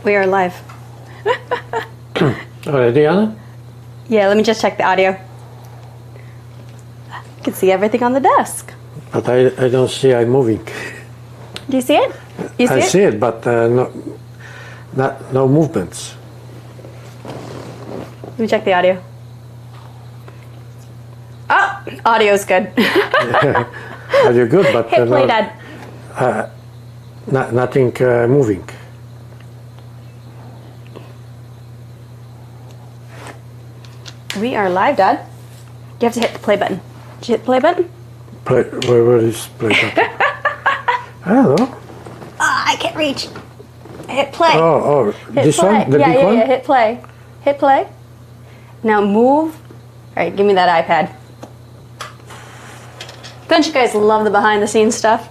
We are live. Already, Anna? Yeah, let me just check the audio. You can see everything on the desk. But I don't see I'm moving. Do you see it? You see I it? see it, but no movements. Let me check the audio. Oh, audio's good. Are you good? But Hit play, Dad. nothing moving. We are live, Dad. You have to hit the play button. Did you hit the play button? Play, where is play button? I don't know. I can't reach. Hit play. Oh, Hit this play. one? The big one? Yeah, hit play. Hit play. Now move. All right, give me that iPad. Don't you guys love the behind the scenes stuff?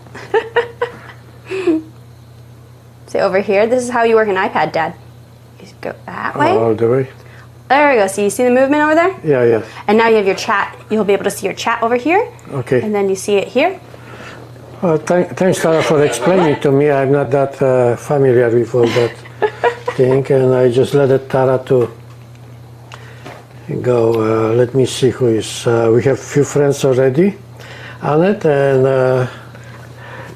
See over here, this is how you work an iPad, Dad. You just go that way. All the way? There we go. So you see the movement over there? Yeah. And now you have your chat. You'll be able to see your chat over here. Okay. And then you see it here. Thanks, Tara, for explaining to me. I'm not that familiar with all that thing, and I just let it Tara to go. Let me see who is. We have few friends already on it, and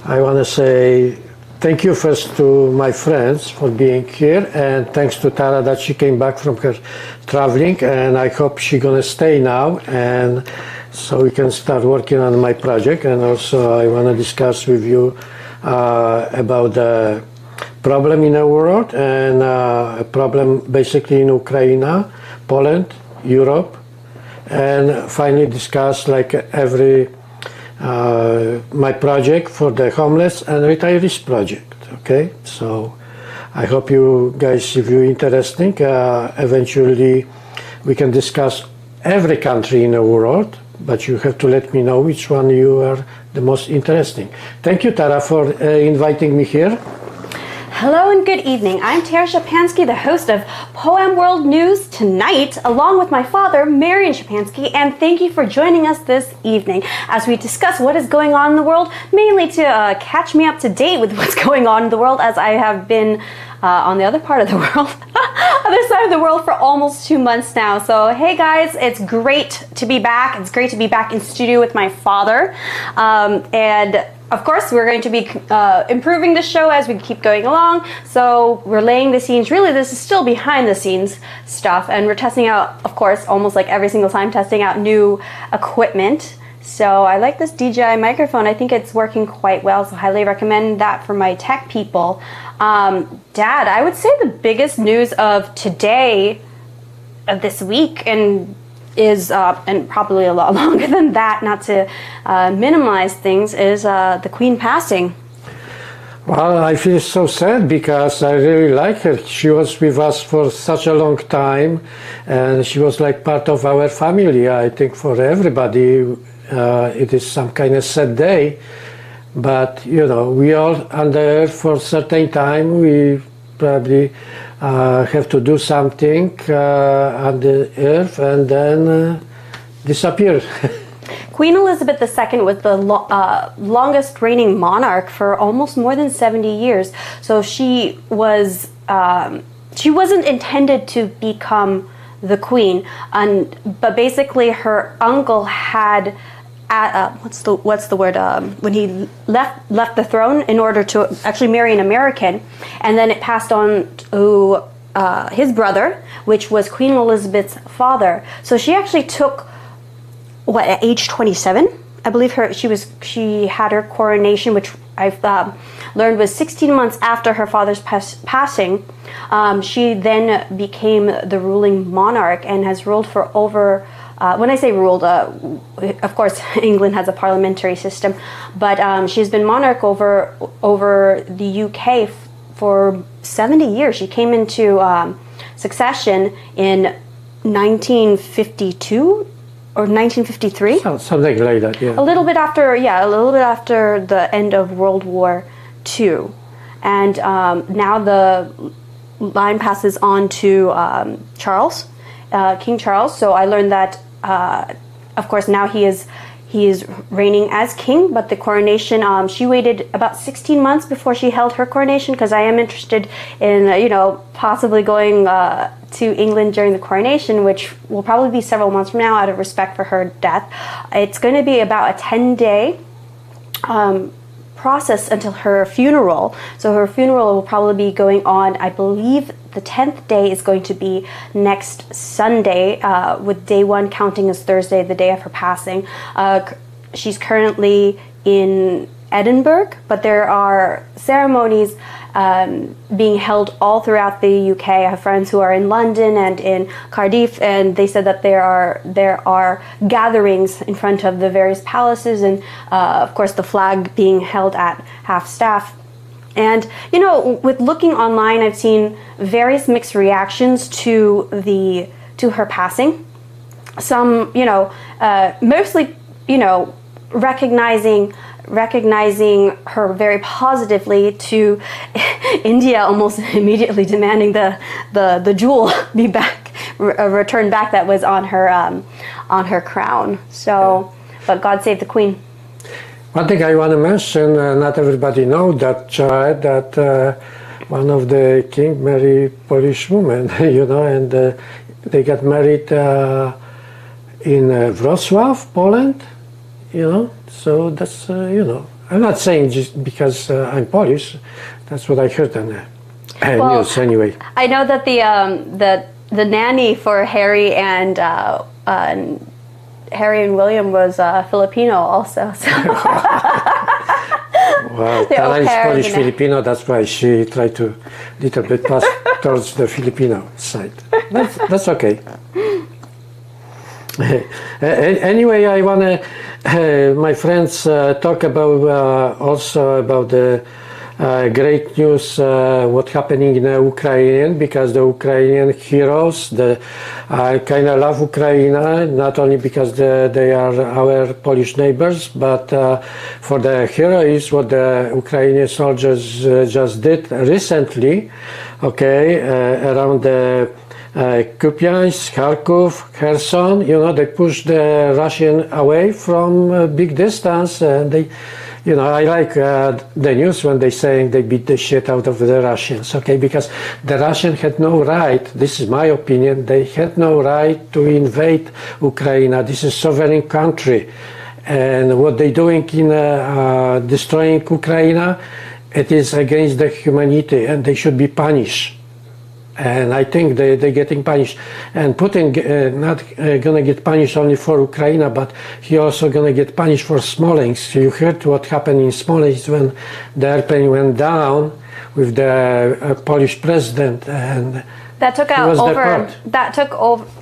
I want to say thank you first to my friends for being here, and thanks to Tara that she came back from her traveling, and I hope she's gonna stay now, and so we can start working on my project. And also I want to discuss with you about the problem in the world, and a problem basically in Ukraine, Poland, Europe, and finally discuss like every my project for the homeless and retirees project. Okay, so I hope you guys, if you're interesting, eventually we can discuss every country in the world, but you have to let me know which one you are the most interesting. Thank you, Tara, for inviting me here. Hello and good evening. I'm Tara Shapansky, the host of PoAm World News Tonight, along with my father, Marian Shapansky, and thank you for joining us this evening as we discuss what is going on in the world, mainly to catch me up to date with what's going on in the world, as I have been on the other part of the world, other side of the world, for almost 2 months now. So hey guys, it's great to be back. It's great to be back in studio with my father, and of course, we're going to be improving the show as we keep going along. So we're laying the scenes. Really, this is still behind the scenes stuff. And we're testing out, of course, almost like every single time, testing out new equipment. So I like this DJI microphone. I think it's working quite well. So highly recommend that for my tech people. Dad, I would say the biggest news of today, of this week, and is, and probably a lot longer than that, not to minimize things, is the Queen passing. Well, I feel so sad because I really like her. She was with us for such a long time, and she was like part of our family. I think for everybody it is some kind of sad day, but you know, we all under her for a certain time. We probably have to do something on the earth and then disappear. Queen Elizabeth II was the longest reigning monarch for almost more than 70 years. So she was she wasn't intended to become the queen, but basically her uncle had what's the word, when he left the throne in order to actually marry an American, and then it passed on to his brother, which was Queen Elizabeth's father. So she actually took, what, at age 27, I believe she had her coronation, which I've learned was 16 months after her father's passing. She then became the ruling monarch and has ruled for over, when I say ruled, of course England has a parliamentary system, but she's been monarch over the UK for 70 years. She came into succession in 1952 or 1953. Something like that, yeah. A little bit after the end of World War II. And now the line passes on to Charles, King Charles. So I learned that, of course, now he he is reigning as king, but the coronation, she waited about 16 months before she held her coronation, because I am interested in, possibly going to England during the coronation, which will probably be several months from now out of respect for her death. It's going to be about a 10-day process until her funeral. So her funeral will probably be going on, I believe the 10th day is going to be next Sunday, with day one counting as Thursday, the day of her passing. She's currently in Edinburgh, but there are ceremonies being held all throughout the UK. I have friends who are in London and in Cardiff, and they said that there are gatherings in front of the various palaces, and of course the flag being held at half-staff. And with looking online, I've seen various mixed reactions to her passing. Some, mostly, recognizing her very positively, to India almost immediately demanding the jewel be back, returned back, that was on her crown. So, but God save the Queen. One thing I want to mention, not everybody knows that one of the king married Polish woman, and they got married in Wrocław, Poland, so that's, I'm not saying just because I'm Polish, that's what I heard on the news anyway. I know that the nanny for Harry and William was Filipino also. So. Well, Tara is Polish Filipino, that's why she tried to little bit pass towards the Filipino side. That's okay. Anyway, I want to, my friends, talk about also about the great news, what's happening in Ukraine, because the Ukrainian heroes, I kind of love Ukraine, not only because they are our Polish neighbors, but for the heroes, what the Ukrainian soldiers just did recently, around the Kupiansk, Kharkov, Kherson, they pushed the Russian away from a big distance, and they, I like the news when they saying they beat the shit out of the Russians, because the Russians had no right, this is my opinion, they had no right to invade Ukraine. This is a sovereign country, and what they're doing in destroying Ukraine, it is against the humanity, and they should be punished. And I think they're getting punished. And Putin not going to get punished only for Ukraine, but he also going to get punished for Smolensk. You heard what happened in Smolensk when the airplane went down with the Polish president, and that took out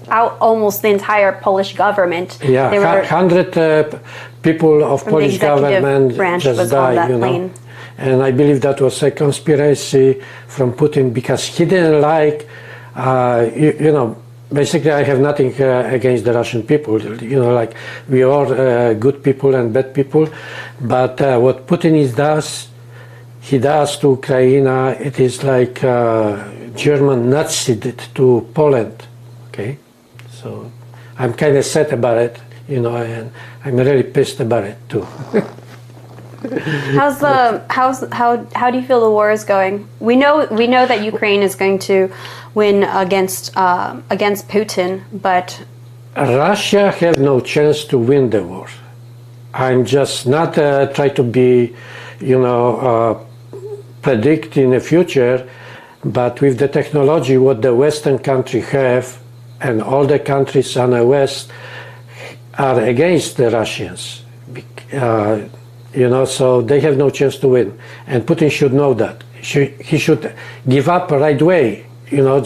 out almost the entire Polish government. Yeah, 100 people of Polish government just died. And I believe that was a conspiracy from Putin, because he didn't like, basically I have nothing against the Russian people, like we are good people and bad people, but what Putin does, he does to Ukraine, it is like German Nazi did to Poland, So I'm kind of sad about it, and I'm really pissed about it too. How do you feel the war is going? We know that Ukraine is going to win against Putin, but Russia has no chance to win the war. I'm just not trying to be, predict in the future, but with the technology what the Western countries have, and all the countries on the West are against the Russians. So they have no chance to win, and Putin should know that. He should give up right away,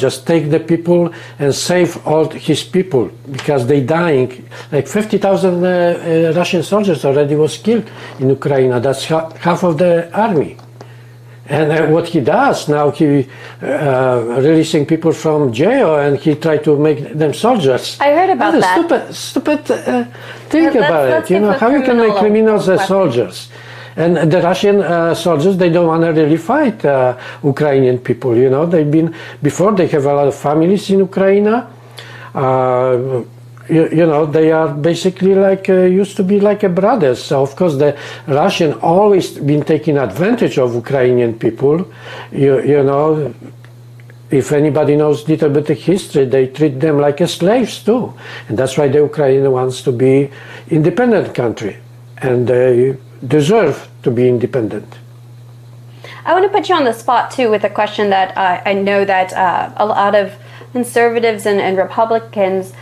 just take the people and save all his people, because they dying. Like 50,000 Russian soldiers already was killed in Ukraine. That's half of the army. And what he does now, he releasing people from jail, and he tried to make them soldiers. I heard about that. Stupid think about it. How you can make criminals as soldiers? And the Russian soldiers, they don't want to really fight Ukrainian people. They've been before. They have a lot of families in Ukraine. you know, they are basically like used to be like a brothers. So of course the Russian always been taking advantage of Ukrainian people. You know, if anybody knows little bit of history, they treat them like as slaves too, and that's why the Ukraine wants to be independent country, and they deserve to be independent. I want to put you on the spot too with a question that I know that a lot of conservatives and Republicans,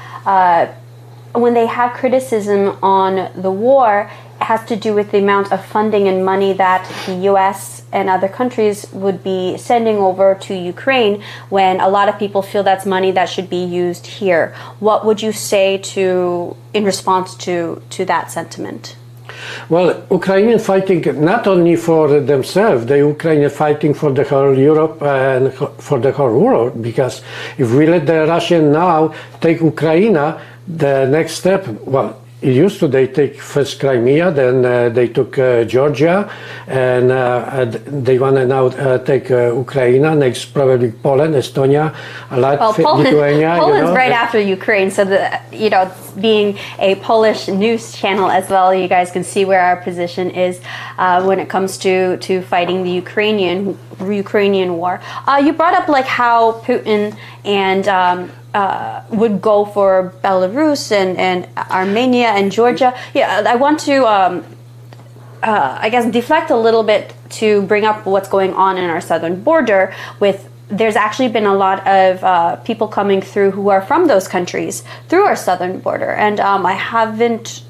when they have criticism on the war, it has to do with the amount of funding and money that the U.S. and other countries would be sending over to Ukraine, when a lot of people feel that's money that should be used here. What would you say in response to that sentiment? Well, Ukrainian fighting not only for themselves, the Ukrainian fighting for the whole Europe and for the whole world, because if we let the Russian now take Ukraine, the next step, well, it used to, they take first Crimea, then they took Georgia, and they want to now take Ukraine, next probably Poland, Estonia, Lithuania. Poland's right after Ukraine, so being a Polish news channel as well, you guys can see where our position is when it comes to fighting the Ukrainian war. You brought up like how Putin and would go for Belarus and Armenia and Georgia. Yeah, I want to, I guess, deflect a little bit to bring up what's going on in our southern border. There's actually been a lot of people coming through who are from those countries through our southern border, and I haven't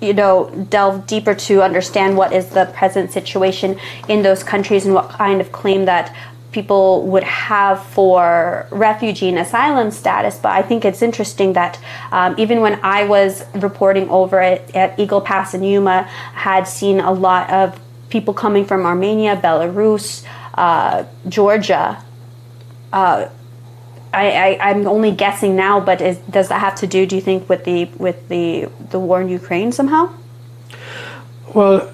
delved deeper to understand what is the present situation in those countries and what kind of claim that people would have for refugee and asylum status. But I think it's interesting that even when I was reporting over at Eagle Pass in Yuma, had seen a lot of people coming from Armenia, Belarus, Georgia. I'm only guessing now, but does that have to do you think, with the war in Ukraine somehow? Well,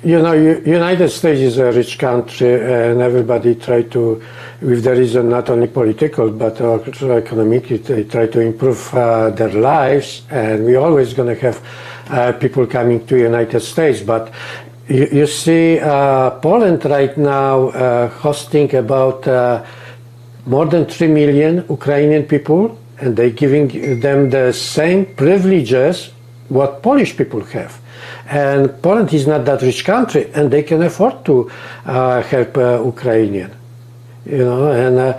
United States is a rich country, and everybody try to, with the reason not only political but also economically, they try to improve their lives, and we're always going to have people coming to United States. But you see, Poland right now hosting about more than 3 million Ukrainian people, and they're giving them the same privileges what Polish people have. And Poland is not that rich country, and they can afford to help Ukrainian. And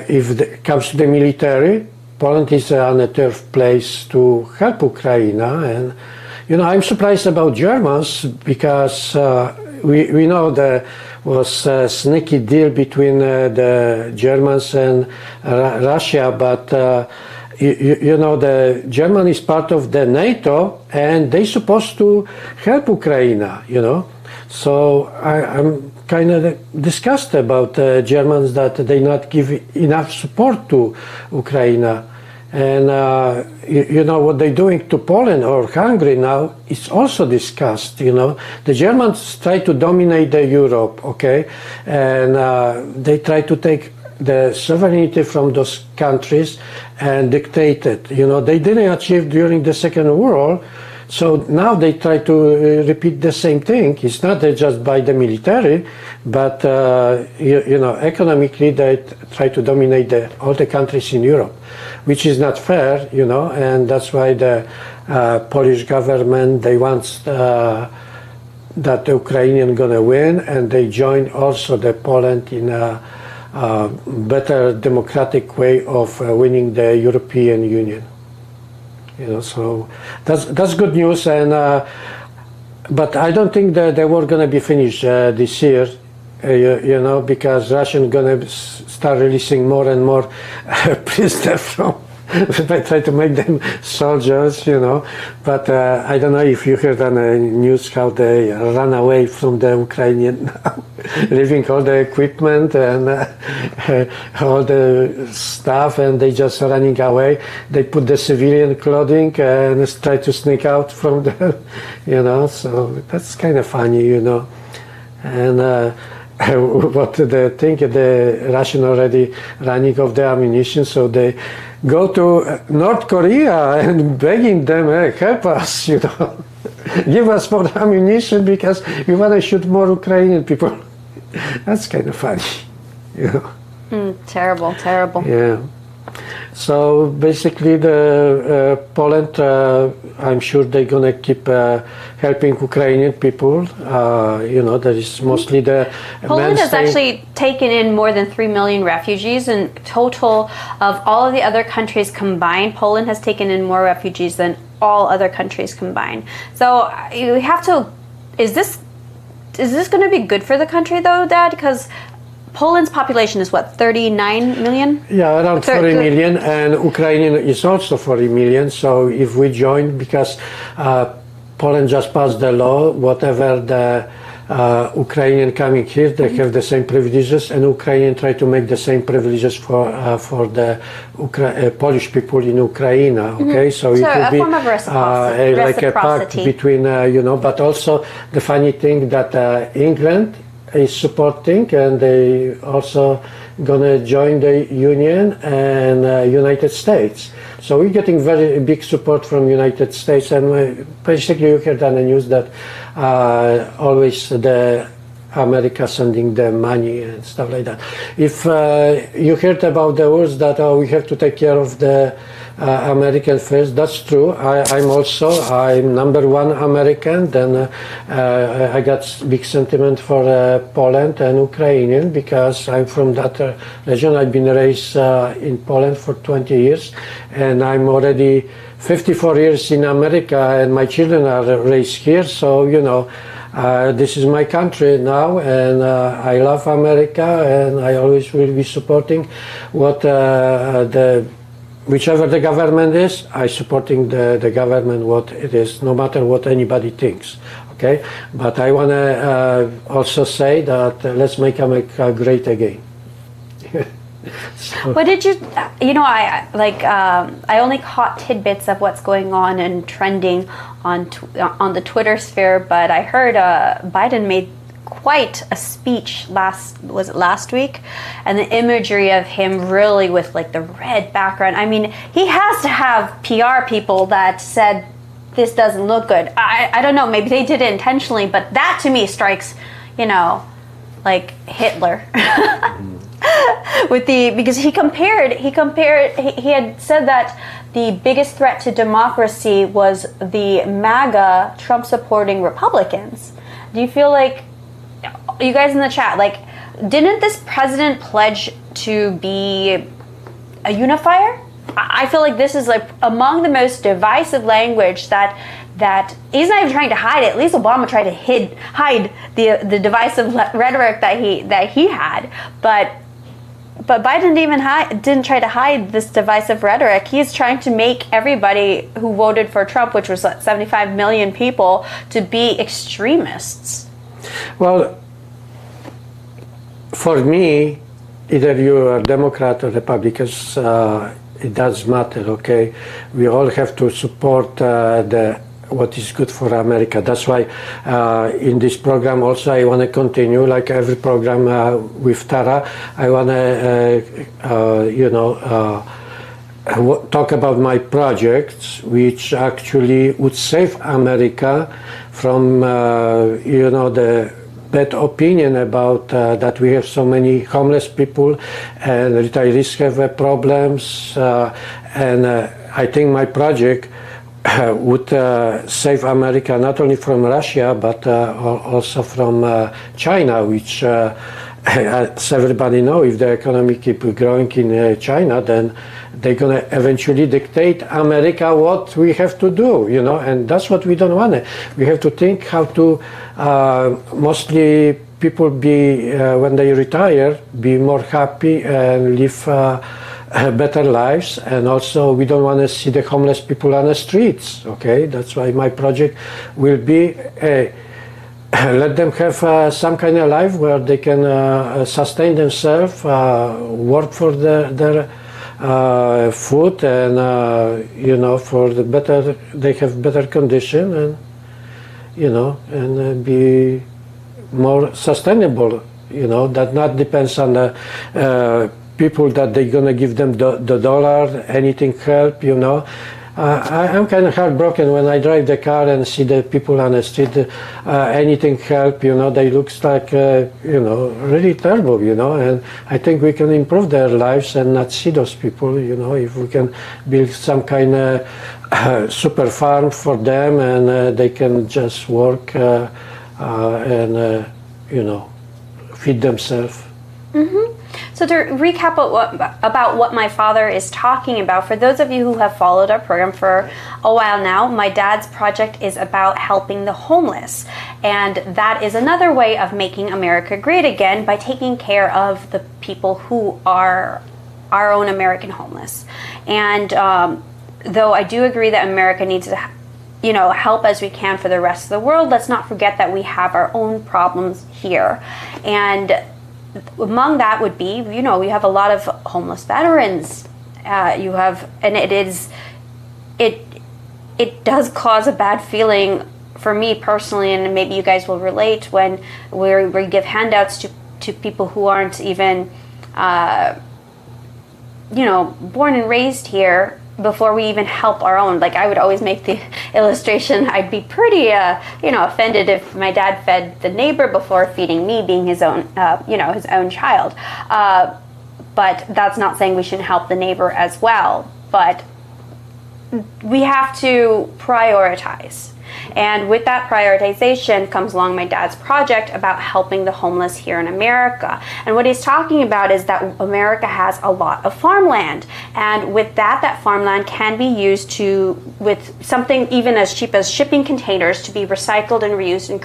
if it comes to the military, Poland is on a third place to help Ukraine. And I'm surprised about Germans, because we know there was a sneaky deal between the Germans and Russia, but the Germany is part of the NATO, and they're supposed to help Ukraine, So I'm kind of disgusted about Germans that they not give enough support to Ukraine. And what they're doing to Poland or Hungary now is also discussed. The Germans try to dominate the Europe, okay, and they try to take the sovereignty from those countries and dictate it. They didn't achieve during the Second World War, so now they try to repeat the same thing. It's not just by the military, but economically they try to dominate all the countries in Europe, which is not fair, and that's why the Polish government, they want that the Ukrainian gonna win, and they join also the Poland in a better democratic way of winning the European Union. So that's good news, and but I don't think that the war gonna be finished this year. Because Russians gonna start releasing more and more prisoners from. They try to make them soldiers, But I don't know if you heard on the news how they run away from the Ukrainian now, leaving all the equipment and all the stuff, and they just running away. They put the civilian clothing and try to sneak out from there, So that's kind of funny, And what they think the Russian already running of the ammunition, so they go to North Korea and begging them, hey, help us, you know, give us more ammunition because we want to shoot more Ukrainian people. That's kind of funny, you know. Terrible, terrible. Yeah. So basically, the Poland, I'm sure they're gonna keep helping Ukrainian people. You know, that is mostly the Poland has actually taken in more than 3 million refugees, and total of all of the other countries combined, Poland has taken in more refugees than all other countries combined. So you have to. Is this going to be good for the country, though, Dad? Because Poland's population is what, 39 million? Yeah, around 40 million, and Ukrainian is also 40 million. So if we join, because Poland just passed the law, whatever the Ukrainian coming here, they have the same privileges, and Ukrainian try to make the same privileges for the Polish people in Ukraine. Okay, so it will be like a pact between, you know, but also the funny thing that England is supporting, and they also gonna join the Union and United States. So we're getting very big support from United States, and basically you heard on the news that always the America sending them money and stuff like that. If you heard about the words that we have to take care of the American first, that's true. I'm number one American. Then I got big sentiment for Poland and Ukrainian because I'm from that region. I've been raised in Poland for 20 years, and I'm already 54 years in America, and my children are raised here. So you know, this is my country now, and I love America, and I always will be supporting what whichever the government is. I supporting the government what it is, no matter what anybody thinks. Okay, but I want to also say that let's make America great again. So. What did you know, I only caught tidbits of what's going on and trending on the Twitter sphere, but I heard Biden made quite a speech last week, and the imagery of him really with like the red background. I mean, he has to have PR people that said this doesn't look good. I don't know, maybe they did it intentionally, but that to me strikes, you know, like Hitler. Because he had said that the biggest threat to democracy was the MAGA Trump supporting Republicans. Do you feel like, you guys in the chat, like, didn't this president pledge to be a unifier? I feel like this is like among the most divisive language that he's not even trying to hide it. At least Obama tried to hide the divisive rhetoric that he had, but Biden didn't try to hide this divisive rhetoric. He's trying to make everybody who voted for Trump, which was 75 million people, to be extremists. Well, for me, either you are Democrat or Republicans, it does matter, okay? We all have to support what is good for America. That's why in this program also I want to continue, like every program with Tara, I want to talk about my projects which actually would save America from the bad opinion about that we have so many homeless people and retirees have problems, and I think my project would save America not only from Russia but also from China, which as everybody know, if the economy keeps growing in China, then they're going to eventually dictate America what we have to do, you know, and that's what we don't want. We have to think how to mostly people be, when they retire, be more happy and live better lives, and also we don't want to see the homeless people on the streets, okay? That's why my project will be let them have some kind of life where they can sustain themselves, work for their food, and for the better, they have better condition, and and be more sustainable You know, that not depends on the people that they're gonna give them the dollar, anything help, you know. I'm kind of heartbroken when I drive the car and see the people on the street, anything help, you know, they looks like, you know, really terrible, you know, and I think we can improve their lives and not see those people, you know, if we can build some kind of super farm for them and they can just work and, you know, feed themselves. Mm-hmm. So to recap about what my father is talking about, for those of you who have followed our program for a while now, my dad's project is about helping the homeless. And that is another way of making America great again by taking care of the people who are our own American homeless. And though I do agree that America needs to help as we can for the rest of the world, let's not forget that we have our own problems here. And among that would be, you know, we have a lot of homeless veterans. It does cause a bad feeling for me personally, and maybe you guys will relate, when we give handouts to people who aren't even, born and raised here, before we even help our own. Like, I would always make the illustration, I'd be pretty, offended if my dad fed the neighbor before feeding me, being his own, his own child. But that's not saying we shouldn't help the neighbor as well. But we have to prioritize. And with that prioritization comes along my dad's project about helping the homeless here in America. And what he's talking about is that America has a lot of farmland. And with that farmland can be used with something even as cheap as shipping containers, to be recycled and reused and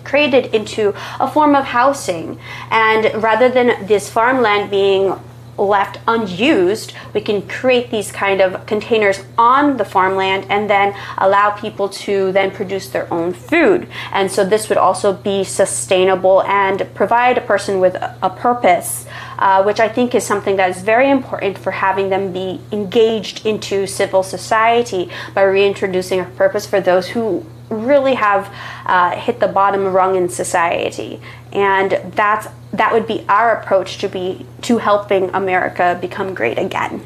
created into a form of housing. And rather than this farmland being left unused, we can create these kind of containers on the farmland and then allow people to then produce their own food. And so this would also be sustainable and provide a person with a purpose, which I think is something that is very important for having them be engaged into civil society, by reintroducing a purpose for those who really have hit the bottom rung in society. And that would be our approach to helping America become great again.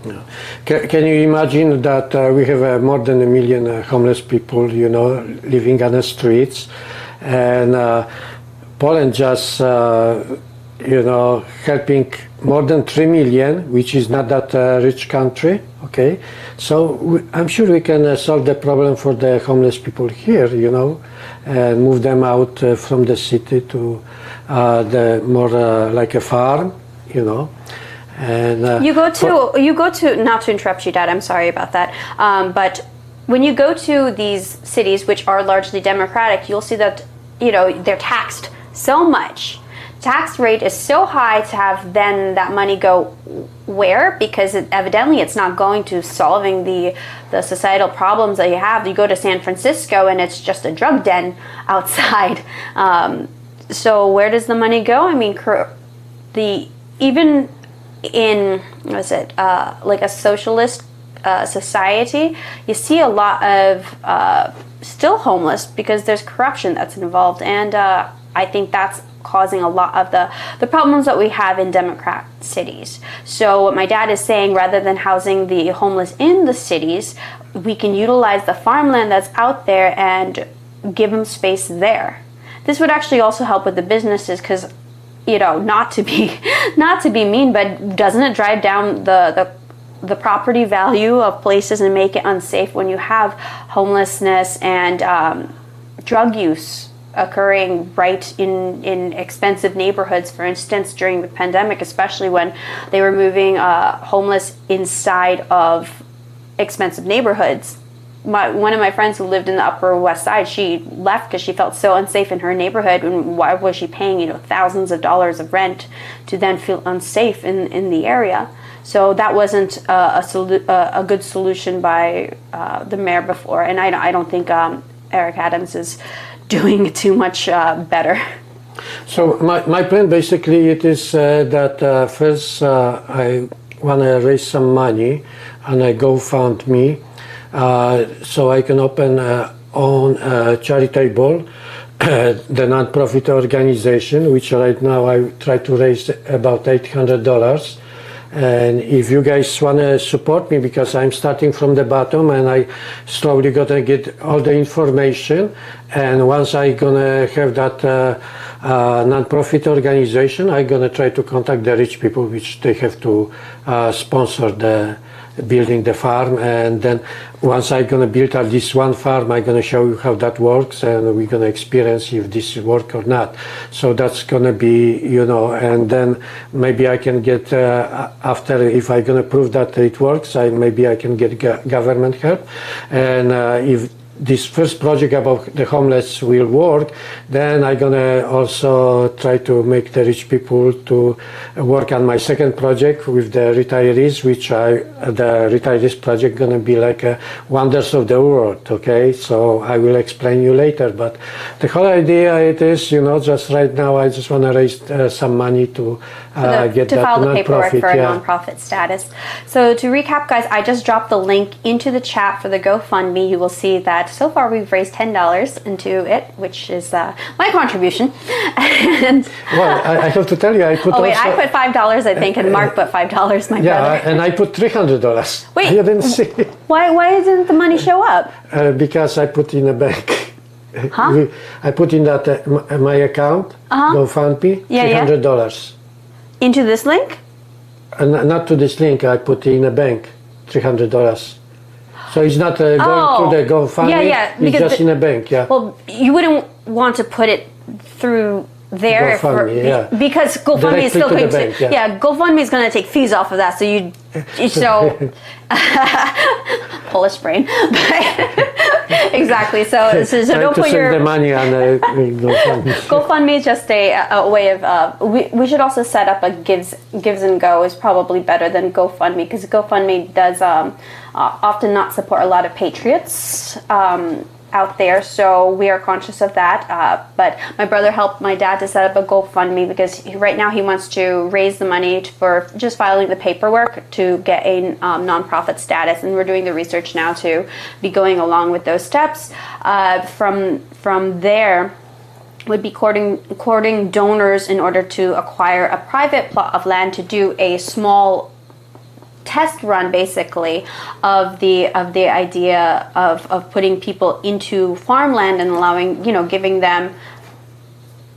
Yeah. Can you imagine that we have more than 1 million homeless people, you know, living on the streets, and Poland just, helping more than 3 million, which is not that rich country, okay? So I'm sure we can solve the problem for the homeless people here, you know, and move them out from the city to the more like a farm, you know. And you go to not to interrupt you, Dad, I'm sorry about that, but when you go to these cities which are largely democratic, you'll see that, you know, they're taxed so much. Tax rate is so high to have then that money go where? Because evidently it's not going to solving the societal problems that you have. You go to San Francisco and it's just a drug den outside. So where does the money go? I mean, even in like a socialist society, you see a lot of still homeless because there's corruption that's involved, and I think that's causing a lot of the problems that we have in Democrat cities. So what my dad is saying, rather than housing the homeless in the cities, we can utilize the farmland that's out there and give them space there. This would actually also help with the businesses, because, you know, not to be mean, but doesn't it drive down the property value of places and make it unsafe when you have homelessness and drug use occurring right in expensive neighborhoods? For instance, during the pandemic, especially when they were moving homeless inside of expensive neighborhoods. One of my friends who lived in the Upper West Side, she left because she felt so unsafe in her neighborhood, and why was she paying, you know, thousands of dollars of rent to then feel unsafe in the area? So that wasn't a good solution by the mayor before, and I don't think Eric Adams is doing too much better. So my plan basically it is that first I want to raise some money on a GoFundMe, so I can open own charitable the non-profit organization, which right now I try to raise about $800. And if you guys want to support me, because I'm starting from the bottom and I slowly gonna get all the information, and once I gonna have that non-profit organization, I'm gonna try to contact the rich people, which they have to sponsor the building the farm. And then once I'm gonna build at least one farm, I'm gonna show you how that works, and we're gonna experience if this work or not. So that's gonna be, you know, and then maybe I can get after, if I'm gonna prove that it works, maybe I can get government help. And if this first project about the homeless will work, then I'm gonna also try to make the rich people to work on my second project with the retirees, which the retirees project gonna be like wonders of the world, okay? So I will explain you later, but the whole idea it is, you know, just right now I just wanna raise some money to get that file the paperwork non-profit, for a nonprofit status. So to recap, guys, I just dropped the link into the chat for the GoFundMe. You will see that so far we've raised $10 into it, which is my contribution. And well, I have to tell you, I put oh wait, also, I put $5, I think, and Mark put $5. My yeah, brother. and I put $300. Wait, you didn't see? Why didn't the money show up? Because I put in a bank. Huh? I put in that my account, GoFundMe, $300. Into this link? Not to this link. I put in a bank, $300. So it's not going to the GoFundMe. Yeah, it's just in a bank. Yeah. Well, you wouldn't want to put it through there because GoFundMe is still going to. Yeah, GoFundMe is going to take fees off of that. So so Polish brain. Exactly. So don't put your the money on GoFundMe. GoFundMe is just a way of. We should also set up a gives and go is probably better than GoFundMe, because GoFundMe does often not support a lot of patriots out there, so we are conscious of that. But my brother helped my dad to set up a GoFundMe because right now he wants to raise the money for just filing the paperwork to get a nonprofit status, and we're doing the research now to be going along with those steps. From there would be courting donors in order to acquire a private plot of land to do a small test run, basically, of the idea of putting people into farmland and allowing, giving them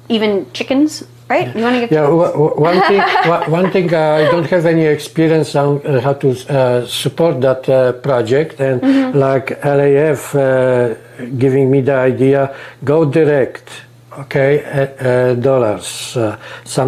even chickens, right? You want to get one thing I don't have any experience on how to support that project, and like LAF giving me the idea, go direct, okay, dollars. Some